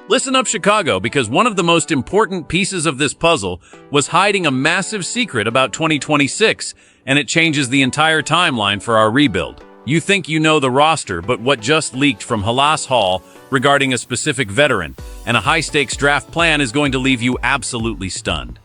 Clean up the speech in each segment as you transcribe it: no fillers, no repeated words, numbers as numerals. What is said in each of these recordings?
Listen up, Chicago, because one of the most important pieces of this puzzle was hiding a massive secret about 2026, and it changes the entire timeline for our rebuild. You think you know the roster, but what just leaked from Halas Hall regarding a specific veteran and a high-stakes draft plan is going to leave you absolutely stunned.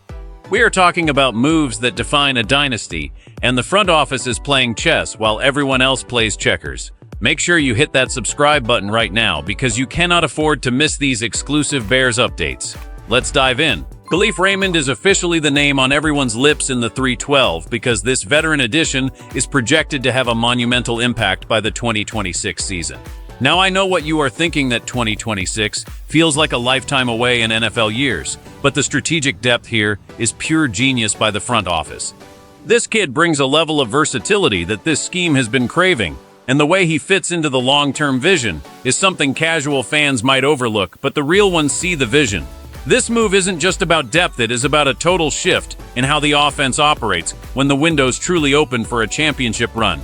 We are talking about moves that define a dynasty, and the front office is playing chess while everyone else plays checkers. Make sure you hit that subscribe button right now because you cannot afford to miss these exclusive Bears updates. Let's dive in. Khalif Raymond is officially the name on everyone's lips in the 312 because this veteran addition is projected to have a monumental impact by the 2026 season. Now I know what you are thinking, that 2026 feels like a lifetime away in NFL years, but the strategic depth here is pure genius by the front office. This kid brings a level of versatility that this scheme has been craving, and the way he fits into the long-term vision is something casual fans might overlook, but the real ones see the vision. This move isn't just about depth, it is about a total shift in how the offense operates when the window's truly open for a championship run.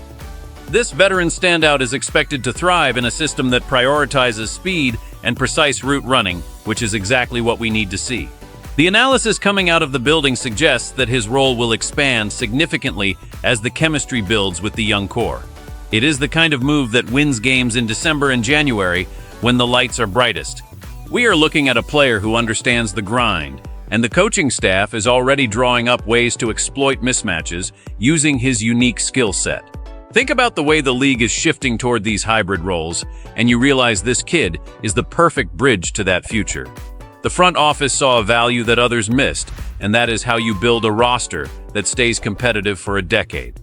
This veteran standout is expected to thrive in a system that prioritizes speed and precise route running, which is exactly what we need to see. The analysis coming out of the building suggests that his role will expand significantly as the chemistry builds with the young core. It is the kind of move that wins games in December and January when the lights are brightest. We are looking at a player who understands the grind, and the coaching staff is already drawing up ways to exploit mismatches using his unique skill set. Think about the way the league is shifting toward these hybrid roles, and you realize this kid is the perfect bridge to that future. The front office saw a value that others missed, and that is how you build a roster that stays competitive for a decade.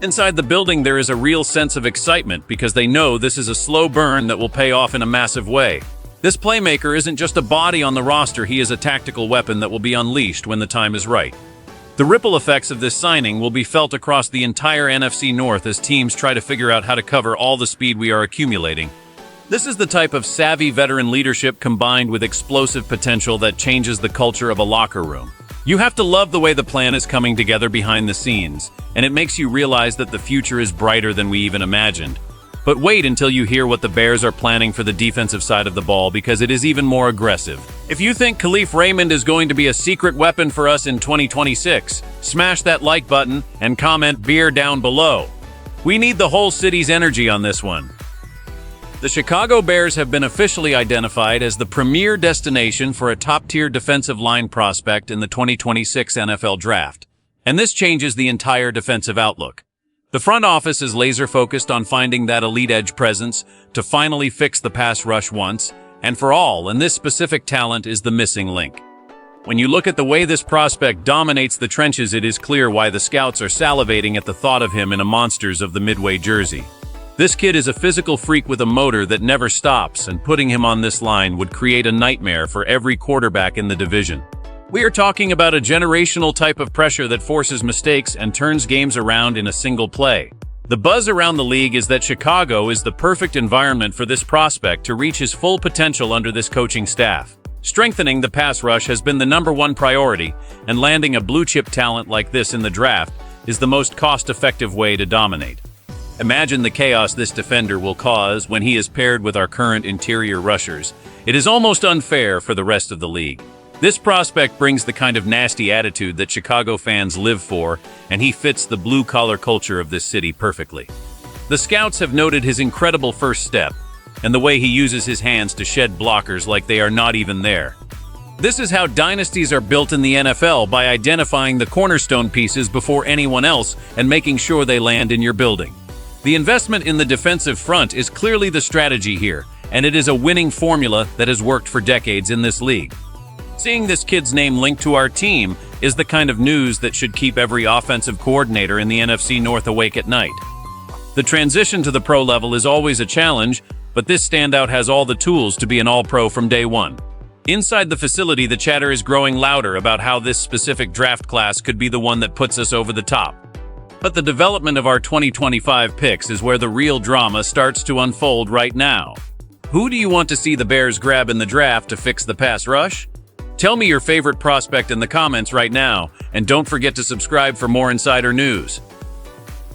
Inside the building, there is a real sense of excitement because they know this is a slow burn that will pay off in a massive way. This playmaker isn't just a body on the roster, he is a tactical weapon that will be unleashed when the time is right. The ripple effects of this signing will be felt across the entire NFC North as teams try to figure out how to cover all the speed we are accumulating. This is the type of savvy veteran leadership combined with explosive potential that changes the culture of a locker room. You have to love the way the plan is coming together behind the scenes, and it makes you realize that the future is brighter than we even imagined. But wait until you hear what the Bears are planning for the defensive side of the ball, because it is even more aggressive. If you think Khalif Raymond is going to be a secret weapon for us in 2026, smash that like button and comment beer down below. We need the whole city's energy on this one. The Chicago Bears have been officially identified as the premier destination for a top-tier defensive line prospect in the 2026 NFL Draft, and this changes the entire defensive outlook. The front office is laser-focused on finding that elite edge presence to finally fix the pass rush once and for all, and this specific talent is the missing link. When you look at the way this prospect dominates the trenches, it is clear why the scouts are salivating at the thought of him in a Monsters of the Midway jersey. This kid is a physical freak with a motor that never stops, and putting him on this line would create a nightmare for every quarterback in the division. We are talking about a generational type of pressure that forces mistakes and turns games around in a single play. The buzz around the league is that Chicago is the perfect environment for this prospect to reach his full potential under this coaching staff. Strengthening the pass rush has been the #1 priority, and landing a blue-chip talent like this in the draft is the most cost-effective way to dominate. Imagine the chaos this defender will cause when he is paired with our current interior rushers. It is almost unfair for the rest of the league. This prospect brings the kind of nasty attitude that Chicago fans live for, and he fits the blue-collar culture of this city perfectly. The scouts have noted his incredible first step, and the way he uses his hands to shed blockers like they are not even there. This is how dynasties are built in the NFL, by identifying the cornerstone pieces before anyone else and making sure they land in your building. The investment in the defensive front is clearly the strategy here, and it is a winning formula that has worked for decades in this league. Seeing this kid's name linked to our team is the kind of news that should keep every offensive coordinator in the NFC North awake at night. The transition to the pro level is always a challenge, but this standout has all the tools to be an all-pro from day one. Inside the facility, the chatter is growing louder about how this specific draft class could be the one that puts us over the top. But the development of our 2025 picks is where the real drama starts to unfold right now. Who do you want to see the Bears grab in the draft to fix the pass rush? Tell me your favorite prospect in the comments right now, and don't forget to subscribe for more insider news.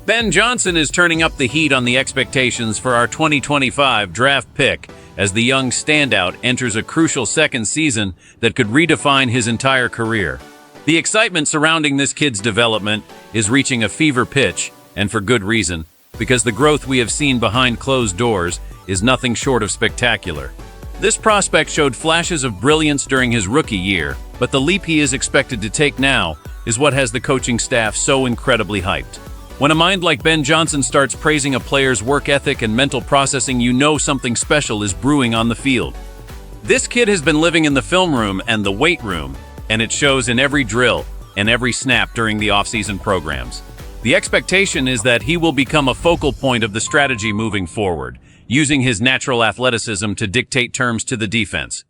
Ben Johnson is turning up the heat on the expectations for our 2025 draft pick, as the young standout enters a crucial second season that could redefine his entire career. The excitement surrounding this kid's development is reaching a fever pitch, and for good reason, because the growth we have seen behind closed doors is nothing short of spectacular. This prospect showed flashes of brilliance during his rookie year, but the leap he is expected to take now is what has the coaching staff so incredibly hyped. When a mind like Ben Johnson starts praising a player's work ethic and mental processing, you know something special is brewing on the field. This kid has been living in the film room and the weight room, and it shows in every drill and every snap during the offseason programs. The expectation is that he will become a focal point of the strategy moving forward, using his natural athleticism to dictate terms to the defense.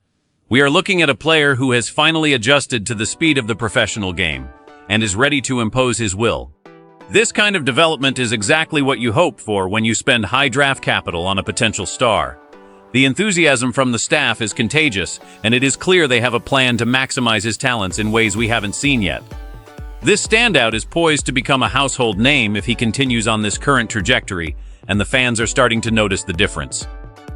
We are looking at a player who has finally adjusted to the speed of the professional game and is ready to impose his will. This kind of development is exactly what you hope for when you spend high draft capital on a potential star. The enthusiasm from the staff is contagious, and it is clear they have a plan to maximize his talents in ways we haven't seen yet. This standout is poised to become a household name if he continues on this current trajectory, and the fans are starting to notice the difference.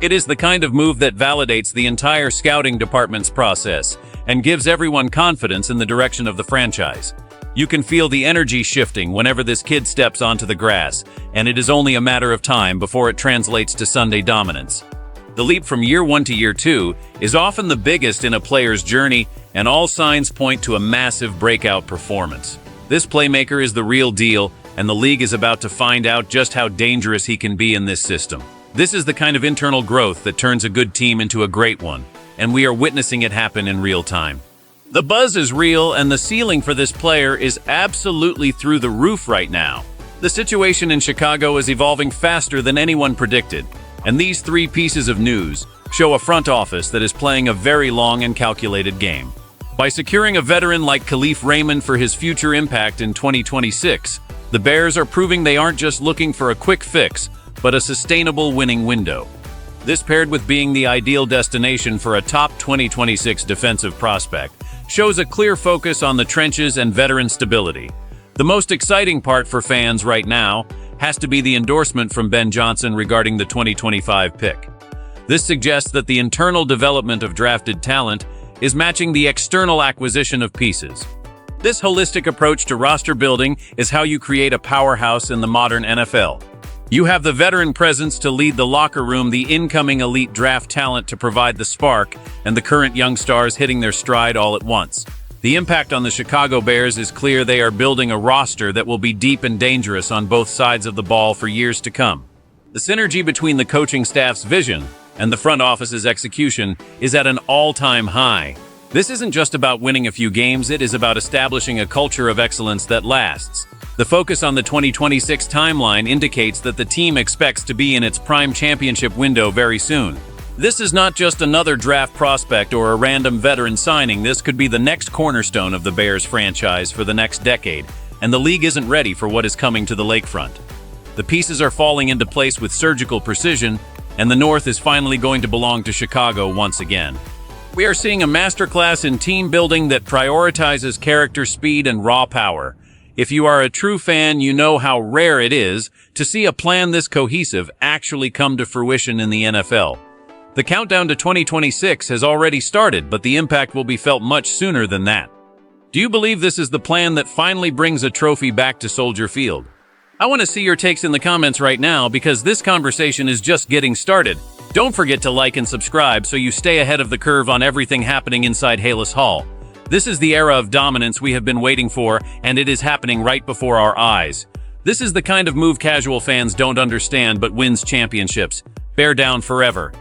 It is the kind of move that validates the entire scouting department's process and gives everyone confidence in the direction of the franchise. You can feel the energy shifting whenever this kid steps onto the grass, and it is only a matter of time before it translates to Sunday dominance. The leap from year one to year two is often the biggest in a player's journey, and all signs point to a massive breakout performance. This playmaker is the real deal, and the league is about to find out just how dangerous he can be in this system. This is the kind of internal growth that turns a good team into a great one, and we are witnessing it happen in real time. The buzz is real, and the ceiling for this player is absolutely through the roof right now. The situation in Chicago is evolving faster than anyone predicted, and these three pieces of news show a front office that is playing a very long and calculated game. By securing a veteran like Khalif Raymond for his future impact in 2026, the Bears are proving they aren't just looking for a quick fix, but a sustainable winning window. This, paired with being the ideal destination for a top 2026 defensive prospect, shows a clear focus on the trenches and veteran stability. The most exciting part for fans right now has to be the endorsement from Ben Johnson regarding the 2025 pick. This suggests that the internal development of drafted talent is matching the external acquisition of pieces. This holistic approach to roster building is how you create a powerhouse in the modern NFL. You have the veteran presence to lead the locker room, the incoming elite draft talent to provide the spark, and the current young stars hitting their stride all at once. The impact on the Chicago Bears is clear. They are building a roster that will be deep and dangerous on both sides of the ball for years to come. The synergy between the coaching staff's vision and the front office's execution is at an all-time high. This isn't just about winning a few games, it is about establishing a culture of excellence that lasts. The focus on the 2026 timeline indicates that the team expects to be in its prime championship window very soon. This is not just another draft prospect or a random veteran signing. This could be the next cornerstone of the Bears franchise for the next decade, and the league isn't ready for what is coming to the lakefront. The pieces are falling into place with surgical precision, and the North is finally going to belong to Chicago once again. We are seeing a masterclass in team building that prioritizes character, speed, and raw power. If you are a true fan, you know how rare it is to see a plan this cohesive actually come to fruition in the NFL. The countdown to 2026 has already started, but the impact will be felt much sooner than that. Do you believe this is the plan that finally brings a trophy back to Soldier Field? I want to see your takes in the comments right now, because this conversation is just getting started. Don't forget to like and subscribe so you stay ahead of the curve on everything happening inside Halas Hall. This is the era of dominance we have been waiting for, and it is happening right before our eyes. This is the kind of move casual fans don't understand but wins championships. Bear down forever.